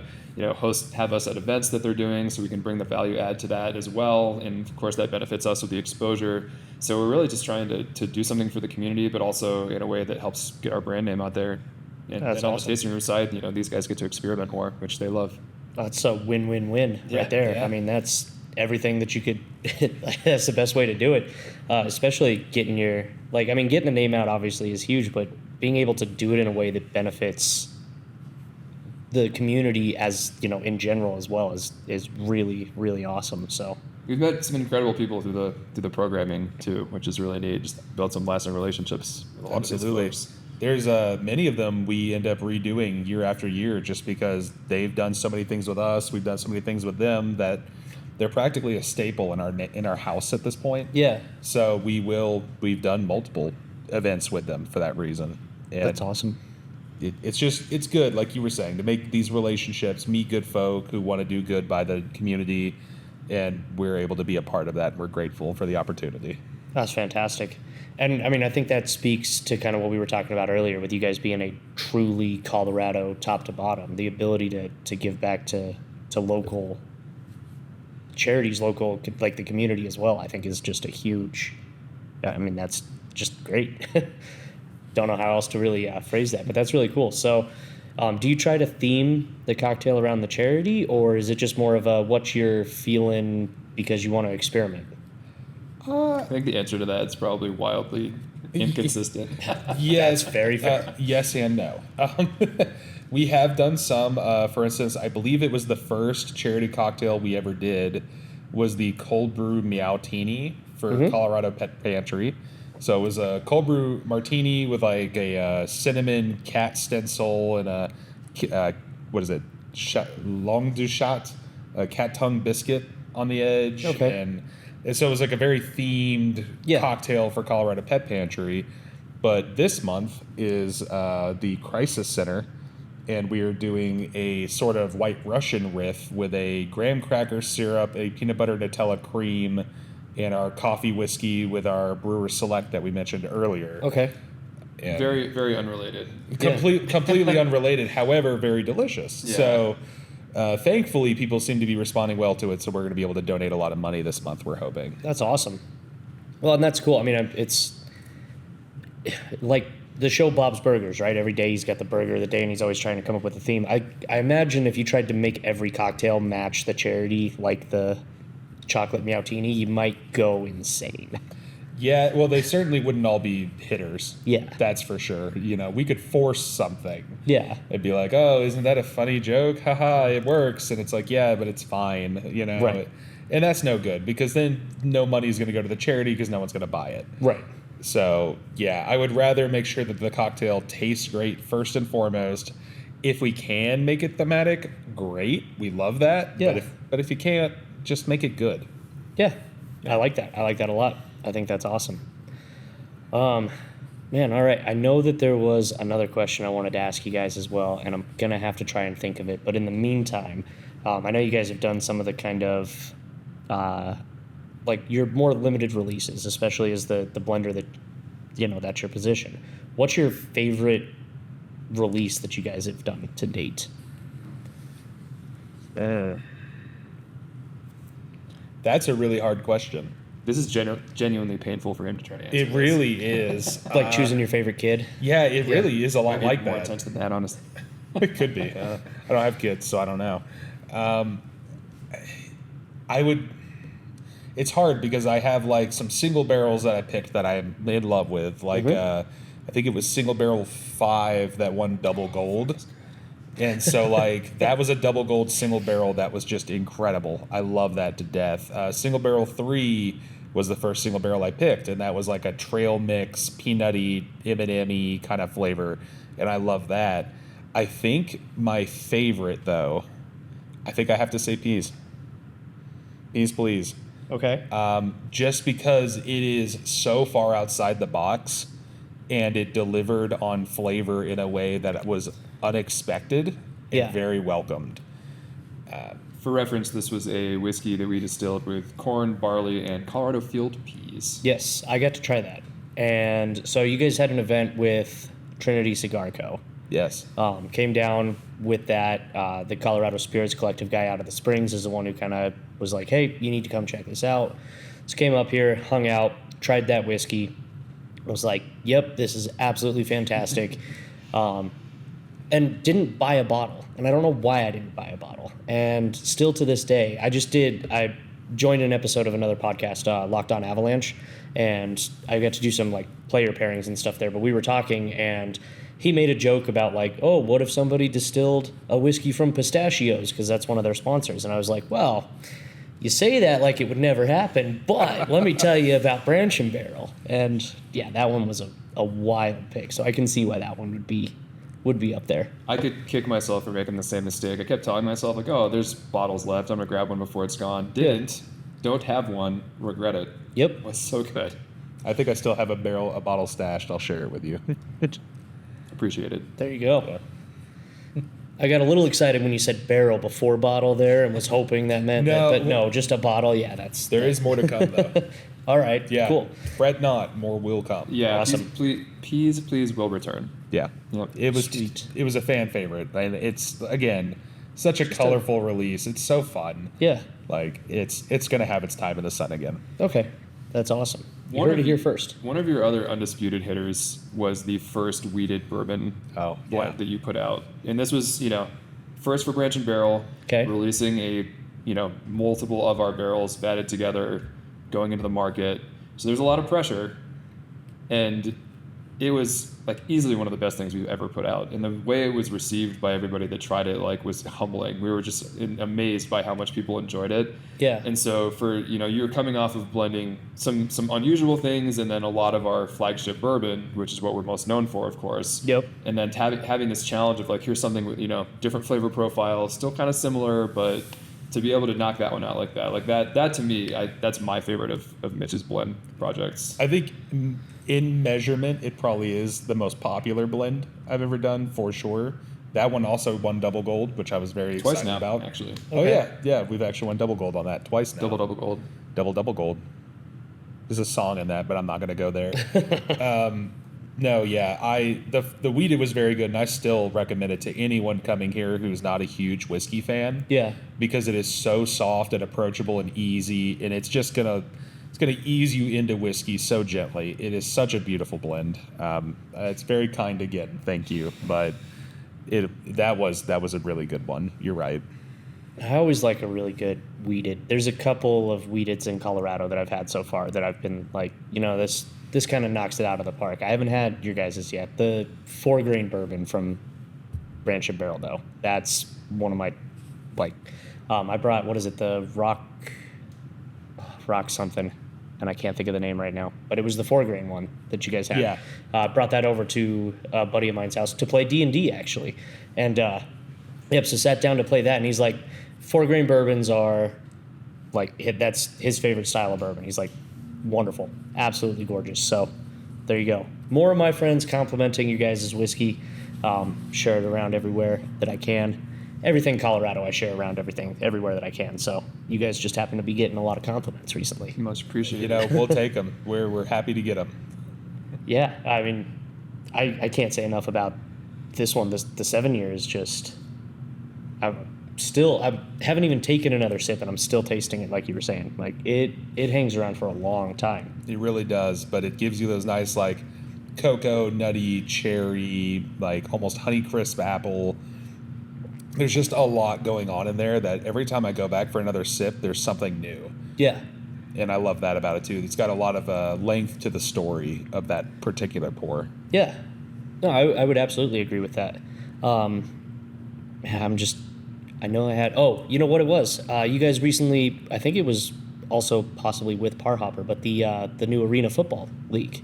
have us at events that they're doing, so we can bring the value add to that as well. And of course that benefits us with the exposure. So we're really just trying to do something for the community, but also in a way that helps get our brand name out there. And,
That's
on the
awesome.
tasting room side, these guys get to experiment more, which they love.
That's a win-win-win
Yeah,
right there.
yeah.
I mean, that's everything that you could. That's the best way to do it, especially getting getting the name out obviously is huge, but being able to do it in a way that benefits the community as in general as well is really, really awesome. So
We've met some incredible people through the programming too, which is really neat. Just built some lasting relationships with a lot of
Absolutely.
these folks.
There's many of them we end up redoing year after year just because they've done so many things with us. We've done so many things with them that they're practically a staple in our house at this point.
yeah,
So we've done multiple events with them for that reason. And
that's awesome.
it's good, like you were saying, to make these relationships, meet good folk who want to do good by the community, and we're able to be a part of that. We're grateful for the opportunity.
That's fantastic. And I mean, I think that speaks to kind of what we were talking about earlier with you guys being a truly Colorado top to bottom, the ability to give back to local charities, local, like the community as well, I think is just a huge, I mean, that's just great. Don't know how else to really phrase that, but that's really cool. So do you try to theme the cocktail around the charity, or is it just more of a what you're feeling because you want to experiment?
I think the answer to that is probably wildly inconsistent.
Yes,
very fair.
Yes and no. We have done some. For instance, I believe it was the first charity cocktail we ever did was the cold brew Meowtini for Colorado Pet Pantry. So it was a cold brew martini with like a cinnamon cat stencil and a longue du chat, a cat tongue biscuit on the edge.
Okay.
And so it was like a very themed cocktail for Colorado Pet Pantry. But this month is the Crisis Center, and we are doing a sort of White Russian riff with a graham cracker syrup, a peanut butter Nutella cream, and our coffee whiskey with our Brewer Select that we mentioned earlier.
Okay.
And
Very, very unrelated.
completely unrelated, however, very delicious.
Yeah.
So thankfully, people seem to be responding well to it, so we're going to be able to donate a lot of money this month, we're hoping.
That's awesome. Well, and that's cool. I mean, it's like the show Bob's Burgers, right? Every day he's got the burger of the day, and he's always trying to come up with a theme. I imagine if you tried to make every cocktail match the charity, like the chocolate Meowtini, you might go insane.
Yeah, well, they certainly wouldn't all be hitters.
Yeah.
That's for sure. We could force something.
Yeah.
It'd be like, oh, isn't that a funny joke? Haha, it works. And it's like, yeah, but it's fine,
Right.
And that's no good, because then no money's going to go to the charity because no one's going to buy it.
Right.
So, yeah, I would rather make sure that the cocktail tastes great first and foremost. If we can make it thematic, great. We love that.
Yeah.
But if you can't, just make it good.
Yeah. I like that. I like that a lot. I think that's awesome. Man, all right. I know that there was another question I wanted to ask you guys as well, and I'm going to have to try and think of it. But in the meantime, I know you guys have done some of the kind of, like your more limited releases, especially as the blender that, that's your position. What's your favorite release that you guys have done to date?
That's a really hard question.
This is genuinely painful for him to try to answer.
It really is.
Like choosing your favorite kid?
Yeah, it really is a lot
Might be
like
more
that.
intense than that, honestly.
It could be. I don't have kids, so I don't know. I would. it's hard because I have like some single barrels that I picked that I'm in love with. Like I think it was single barrel 5 that won double gold. And so like that was a double gold single barrel that was just incredible. I love that to death. Single barrel 3 was the first single barrel I picked, and that was like a trail mix, peanutty, M&M-y kind of flavor, and I love that. I think my favorite though, I think I have to say peas. Peas, please.
Okay.
Just because it is so far outside the box, and it delivered on flavor in a way that was unexpected and very welcomed.
For reference, this was a whiskey that we distilled with corn, barley, and Colorado field peas.
Yes, I got to try that. And so you guys had an event with Trinity Cigar Co.
Yes.
Came down with that. The Colorado Spirits Collective guy out of the Springs is the one who kind of was like, hey, you need to come check this out. So came up here, hung out, tried that whiskey. I was like, yep, this is absolutely fantastic. And didn't buy a bottle. And I don't know why I didn't buy a bottle. And still to this day, I joined an episode of another podcast, Locked On Avalanche, and I got to do some like player pairings and stuff there. But we were talking, and he made a joke about like, oh, what if somebody distilled a whiskey from Pistachios? Because that's one of their sponsors. And I was like, well, you say that like it would never happen, but let me tell you about Branch and Barrel. And yeah, that one was a wild pick. So I can see why that one would be up there.
I could kick myself for making the same mistake. I kept telling myself, like, oh, there's bottles left. I'm going to grab one before it's gone. Didn't. Don't have one. Regret it.
Yep.
It was so good.
I think I still have a bottle stashed. I'll share it with you.
Appreciate it.
There you go. I got a little excited when you said barrel before bottle there and was hoping that meant that. But no, just a bottle. Yeah, that's...
There is more to come, though.
All right.
Yeah.
Cool.
Fret not. More will come.
Yeah.
Awesome.
Please will return.
Yeah.
Yep.
It was
Sweet.
It was a fan favorite. And it's, again, such a colorful release. It's so fun.
Yeah.
Like, it's going to have its time in the sun again.
Okay. That's awesome. You heard it here first.
One of your other undisputed hitters was the first weeded bourbon blend that you put out. And this was, first for Branch and Barrel.
Okay.
Releasing a, multiple of our barrels batted together, going into the market. So there's a lot of pressure. And it was like easily one of the best things we've ever put out. And the way it was received by everybody that tried it was humbling. We were just amazed by how much people enjoyed it.
Yeah.
And so for, you're coming off of blending some unusual things and then a lot of our flagship bourbon, which is what we're most known for, of course.
Yep.
And then having this challenge of here's something with, different flavor profile, still kind of similar, but to be able to knock that one out like that to me, that's my favorite of Mitch's blend projects.
I think in measurement, it probably is the most popular blend I've ever done, for sure. That one also won double gold, which I was very
Twice
excited
now,
about.
actually.
Oh, yeah. We've actually won double gold on that twice now.
Double gold.
Double gold. There's a song in that, but I'm not going to go there. No, yeah. The weeded was very good, and I still recommend it to anyone coming here who's not a huge whiskey fan.
Yeah.
Because it is so soft and approachable and easy, and it's just gonna ease you into whiskey so gently. It is such a beautiful blend. It's very kind again, thank you. But that was a really good one. You're right.
I always like a really good weeded. There's a couple of weededs in Colorado that I've had so far that I've been like, this kind of knocks it out of the park. I haven't had your guys' yet. The 4-grain bourbon from Branch and Barrel, though. That's one of my, I brought, what is it, the rock something, and I can't think of the name right now, but it was the 4-grain one that you guys had.
Yeah.
Brought that over to a buddy of mine's house to play D&D, actually. And, so sat down to play that, and he's like, 4-grain bourbons are, that's his favorite style of bourbon. He's like, wonderful, absolutely gorgeous. So there you go. More of my friends complimenting you guys' whiskey. Share it around everywhere that I can. Everything Colorado, I share around everywhere that I can. So you guys just happen to be getting a lot of compliments recently.
Much appreciated.
We'll take them. We're happy to get them.
Yeah, I mean, I can't say enough about this one. The 7 years just, I haven't even taken another sip, and I'm still tasting it, like you were saying. Like it hangs around for a long time.
It really does, but it gives you those nice cocoa, nutty, cherry, almost Honeycrisp apple. There's just a lot going on in there that every time I go back for another sip, there's something new.
Yeah.
and I love that about it too. It's got a lot of length to the story of that particular pour.
Yeah. No, I would absolutely agree with that. I know I had, oh, you know what it was? You guys recently, I think it was also possibly with Parhopper, but the new Arena Football League.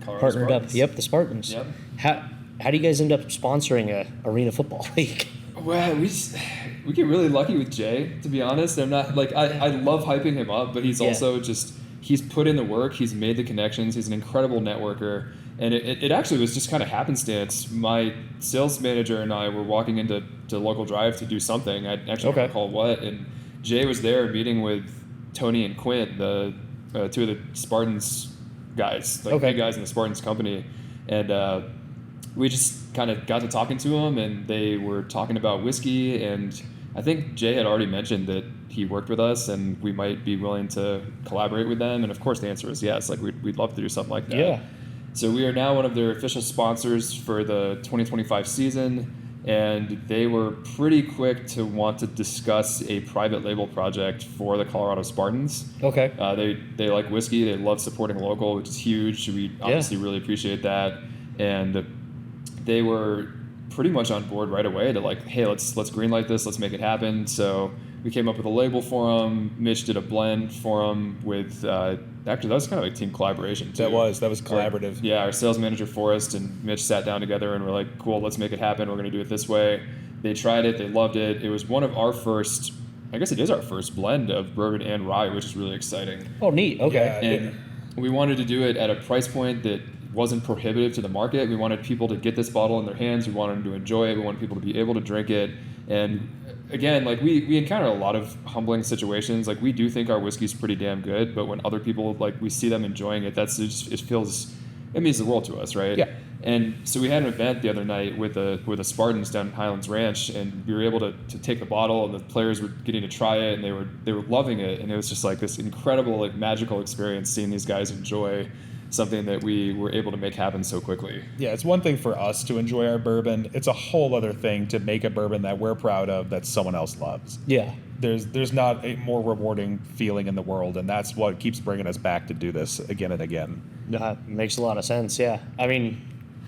Colorado
Partnered
Spartans.
up. Yep, the Spartans.
Yep.
How do you guys end up sponsoring a Arena Football League?
Well, we get really lucky with Jay, to be honest. I'm not like I love hyping him up, but he's also just he's put in the work, he's made the connections, he's an incredible networker, and it actually was just kind of happenstance. My sales manager and I were walking into local drive to do something. I actually don't recall what, and Jay was there meeting with Tony and Quint, the two of the Spartans guys, like big guys in the Spartans company, and we just kind of got to talking to them, and they were talking about whiskey, and I think Jay had already mentioned that he worked with us and we might be willing to collaborate with them, and of course the answer is yes. Like we'd love to do something like that.
Yeah.
So we are now one of their official sponsors for the 2025 season, and they were pretty quick to want to discuss a private label project for the Colorado Spartans.
Okay.
They like whiskey, they love supporting local, which is huge. We obviously really appreciate that, and they were pretty much on board right away to like, hey, let's greenlight this, let's make it happen. So we came up with a label for them. Mitch did a blend for them with actually that was kind of like team collaboration too.
That was collaborative.
Our sales manager Forrest and Mitch sat down together and we're like, cool, let's make it happen. We're going to do it this way. They tried it, they loved it. It was one of our first, I guess it is our first blend of bourbon and rye, which is really exciting.
Oh, neat. Okay.
Yeah,
And we wanted to do it at a price point that wasn't prohibitive to the market. We wanted people to get this bottle in their hands. We wanted them to enjoy it. We wanted people to be able to drink it. And again, like we encounter a lot of humbling situations. Like we do think our whiskey's pretty damn good, but when other people, like we see them enjoying it, it means the world to us, right?
Yeah.
And so we had an event the other night with the Spartans down in Highlands Ranch, and we were able to take the bottle, and the players were getting to try it, and they were loving it, and it was just like this incredible, like magical experience seeing these guys enjoy something that we were able to make happen so quickly.
Yeah, it's one thing for us to enjoy our bourbon. It's a whole other thing to make a bourbon that we're proud of that someone else loves.
Yeah.
There's not a more rewarding feeling in the world, and that's what keeps bringing us back to do this again and again.
That makes a lot of sense. Yeah. I mean,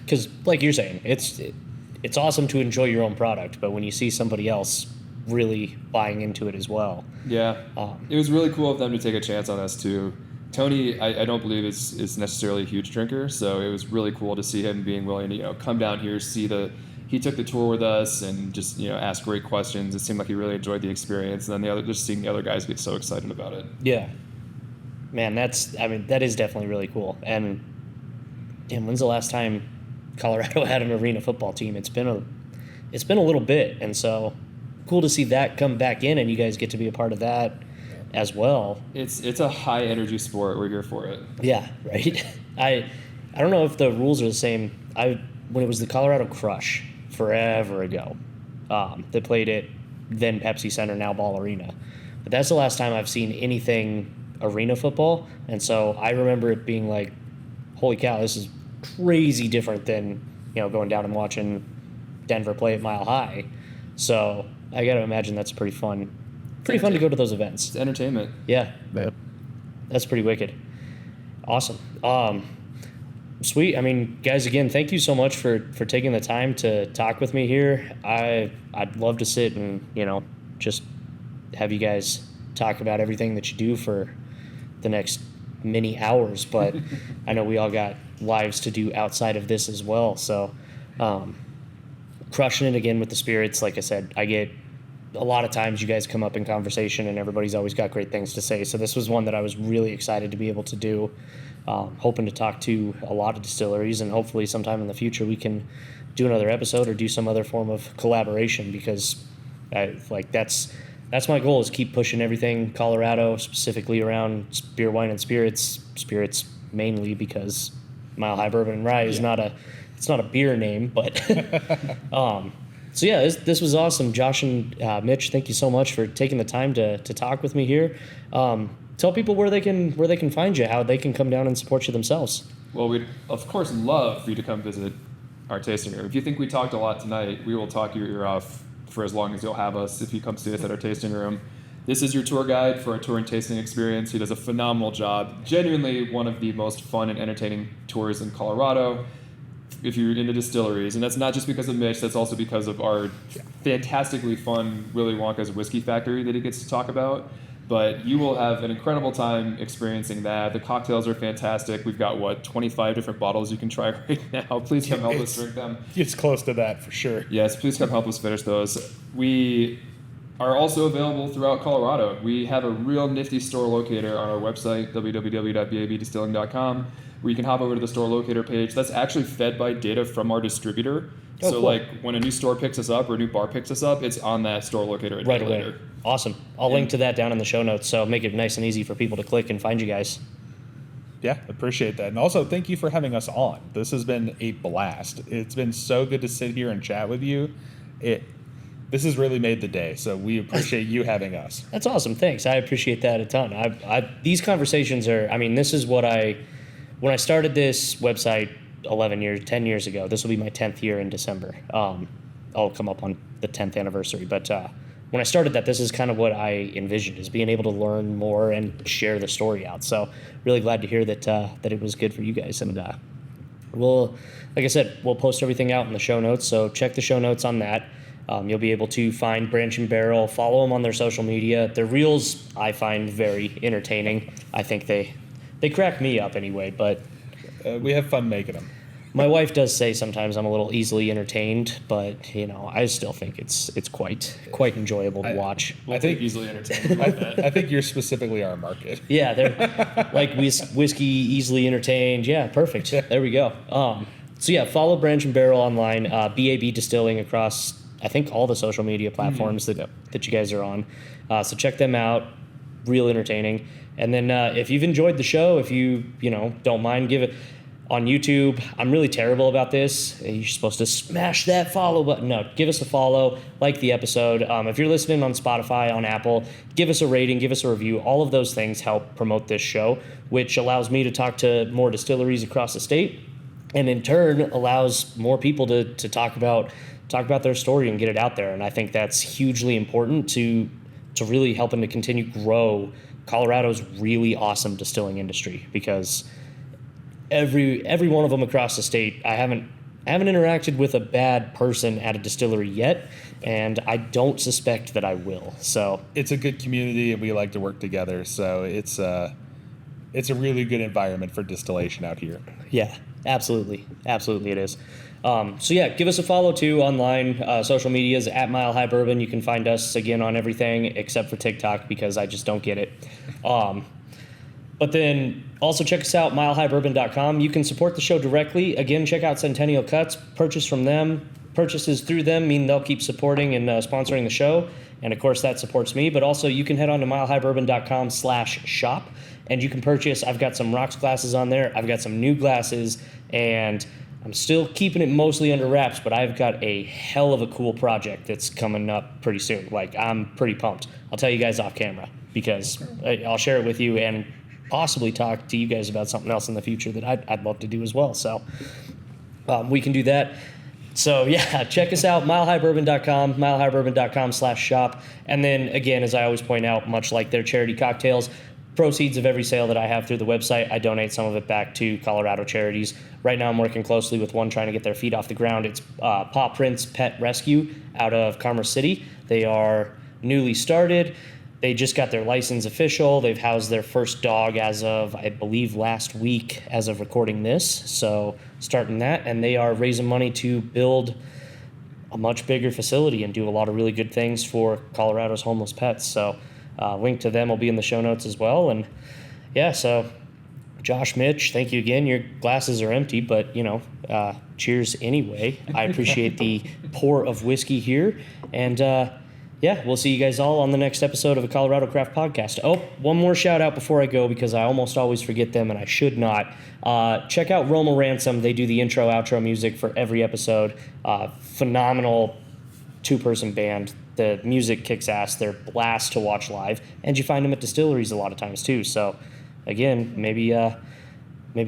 because like you're saying, it's awesome to enjoy your own product, but when you see somebody else really buying into it as well.
Yeah. It was really cool of them to take a chance on us too. Tony, I don't believe is necessarily a huge drinker, so it was really cool to see him being willing to come down here, he took the tour with us and just asked great questions. It seemed like he really enjoyed the experience, and then just seeing the other guys get so excited about it.
Yeah, man, that is definitely really cool. And damn, when's the last time Colorado had an arena football team? It's been a little bit, and so cool to see that come back in, and you guys get to be a part of that as well.
It's a high energy sport. We're here for it.
Yeah, right. I don't know if the rules are the same. When it was the Colorado Crush forever ago, they played it then Pepsi Center, now Ball Arena. But that's the last time I've seen anything arena football, and so I remember it being like, holy cow, this is crazy different than going down and watching Denver play at Mile High. So I got to imagine that's pretty fun. Pretty fun to go to those events.
It's entertainment.
Yeah. That's pretty wicked. Awesome. Sweet. I mean, guys, again, thank you so much for taking the time to talk with me here. I'd love to sit and, just have you guys talk about everything that you do for the next many hours, but I know we all got lives to do outside of this as well. So, crushing it again with the spirits. Like I said, I get a lot of times you guys come up in conversation and everybody's always got great things to say. So this was one that I was really excited to be able to do. Hoping to talk to a lot of distilleries, and hopefully sometime in the future we can do another episode or do some other form of collaboration, because that's my goal, is keep pushing everything Colorado, specifically around beer, wine, and spirits mainly because Mile High Bourbon and Rye is not a beer name, but so yeah, this was awesome. Josh and Mitch, thank you so much for taking the time to talk with me here. Tell people where they can find you, how they can come down and support you themselves.
Well, we'd of course love for you to come visit our tasting room. If you think we talked a lot tonight, we will talk your ear off for as long as you'll have us if you come see us at our tasting room. this is your tour guide for a tour and tasting experience. He does a phenomenal job. Genuinely one of the most fun and entertaining tours in Colorado if you're into distilleries. And that's not just because of Mitch, that's also because of our fantastically fun Willy Wonka's Whiskey Factory that he gets to talk about. But you will have an incredible time experiencing that. The cocktails are fantastic. We've got, 25 different bottles you can try right now. Please come help us drink them.
It's close to that for sure.
Yes, please come help us finish those. We are also available throughout Colorado. We have a real nifty store locator on our website, www.babdistilling.com, where you can hop over to the store locator page. That's actually fed by data from our distributor.
Oh,
So
cool.
like when a new store picks us up or a new bar picks us up, it's on that store locator a day
Right away.
later.
Awesome. I'll link to that down in the show notes, so make it nice and easy for people to click and find you guys.
Yeah, appreciate that. And also, thank you for having us on. This has been a blast. It's been so good to sit here and chat with you. This has really made the day, so we appreciate you having us.
That's awesome. Thanks. I appreciate that a ton. These conversations are, this is what when I started this website 10 years ago, this will be my 10th year in December. I'll come up on the 10th anniversary. But when I started that, this is kind of what I envisioned, is being able to learn more and share the story out. So really glad to hear that it was good for you guys. And like I said, we'll post everything out in the show notes. So check the show notes on that. You'll be able to find Branch and Barrel, follow them on their social media. Their reels I find very entertaining. I think they crack me up anyway, but
We have fun making them.
my wife does say sometimes I'm a little easily entertained, but I still think it's quite enjoyable to watch.
I think easily entertaining like that.
I think you're specifically our market.
Yeah, they're like whiskey, easily entertained. Yeah, perfect. There we go. So yeah, follow Branch and Barrel online, BAB Distilling across I think all the social media platforms that you guys are on. So check them out. Real entertaining. And then if you've enjoyed the show, if you don't mind, give it on YouTube. I'm really terrible about this. You're supposed to smash that follow button. No, give us a follow, like the episode. If you're listening on Spotify, on Apple, give us a rating, give us a review. All of those things help promote this show, which allows me to talk to more distilleries across the state, and in turn allows more people to talk about their story and get it out there. And I think that's hugely important to really helping to continue grow Colorado's really awesome distilling industry, because every one of them across the state, I haven't interacted with a bad person at a distillery yet, and I don't suspect that I will. So
It's a good community, and we like to work together. So it's a really good environment for distillation out here.
yeah, absolutely it is. So yeah, give us a follow too online. Social medias at Mile High Bourbon. You can find us again on everything except for TikTok, because I just don't get it. But then also check us out, milehighbourbon.com. You can support the show directly. Again, check out Centennial Cuts. Purchase from them. Purchases through them mean they'll keep supporting and sponsoring the show. And of course, that supports me. But also, you can head on to milehighbourbon.com/shop, and you can purchase. I've got some rocks glasses on there. I've got some new glasses, and I'm still keeping it mostly under wraps, but I've got a hell of a cool project that's coming up pretty soon. Like, I'm pretty pumped. I'll tell you guys off camera, because I'll share it with you and possibly talk to you guys about something else in the future that I'd love to do as well. So we can do that. So yeah, check us out, milehighbourbon.com, milehighbourbon.com/shop. And then again, as I always point out, much like their charity cocktails, proceeds of every sale that I have through the website, I donate some of it back to Colorado charities. Right now I'm working closely with one trying to get their feet off the ground. It's Paw Prints Pet Rescue out of Commerce City. They are newly started. They just got their license official. They've housed their first dog as of, I believe, last week as of recording this. So starting that, and they are raising money to build a much bigger facility and do a lot of really good things for Colorado's homeless pets. So link to them will be in the show notes as well. And yeah, so Josh, Mitch, thank you again. Your glasses are empty, but cheers anyway. I appreciate the pour of whiskey here. And yeah, we'll see you guys all on the next episode of a Colorado Craft Podcast. Oh, one more shout out before I go, because I almost always forget them and I should not. Check out Roma Ransom. They do the intro, outro music for every episode. Phenomenal two-person band. The music kicks ass. They're blast to watch live. And you find them at distilleries a lot of times too. So again, maybe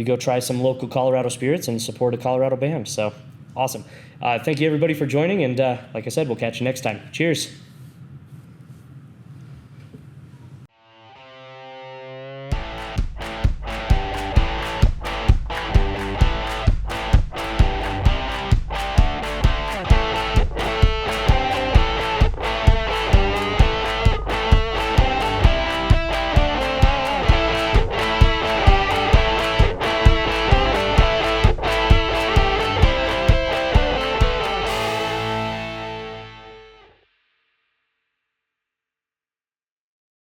go try some local Colorado spirits and support a Colorado band. So awesome. Thank you everybody for joining. And like I said, we'll catch you next time. Cheers.